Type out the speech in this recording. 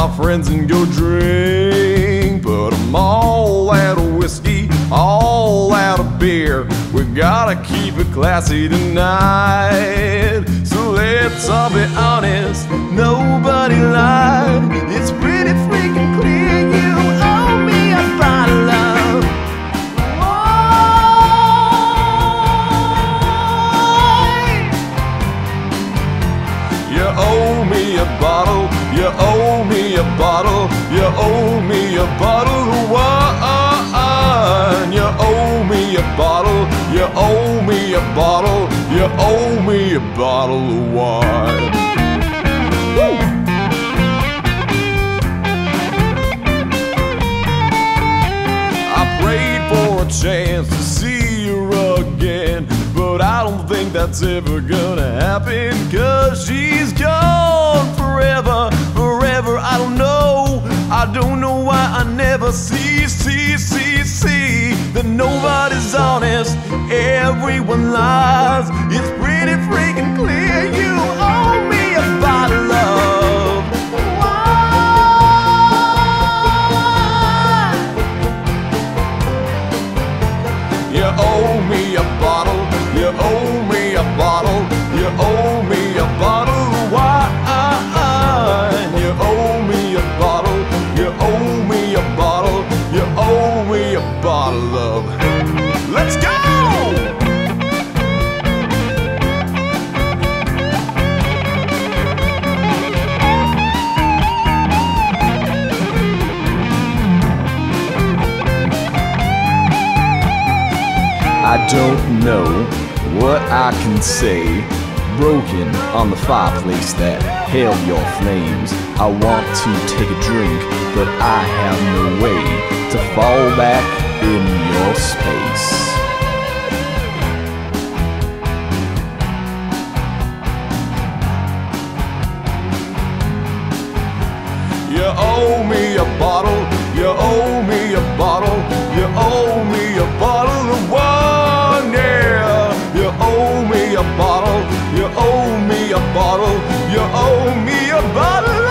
my friends and go drink. But I'm all out of whiskey, all out of beer. We gotta keep it classy tonight. So let's all be honest, nobody lied. It's pretty freaking clear you owe me a bottle of wine. You owe me a bottle, you owe me a bottle, you owe me a bottle of wine. You owe me a bottle, you owe me a bottle, you owe me a bottle of wine. Woo! I prayed for a chance to see her again, but I don't think that's ever gonna happen, 'cause she's gone forever, forever. I don't know why I never see that nobody's honest, everyone lies. It's pretty freaking clear you owe me a bottle of wine. You owe me a bottle, you owe me a bottle, you owe me a bottle of wine. You owe me a bottle, you owe me a bottle, you owe me a bottle of. Let's go! I don't know what I can say. Broken on the fireplace that held your flames. I want to take a drink, but I have no way to fall back in your space. You owe me a bottle, you owe me a bottle, you owe me a bottle of wine, yeah. You owe me a bottle, you owe me a bottle, you owe me a bottle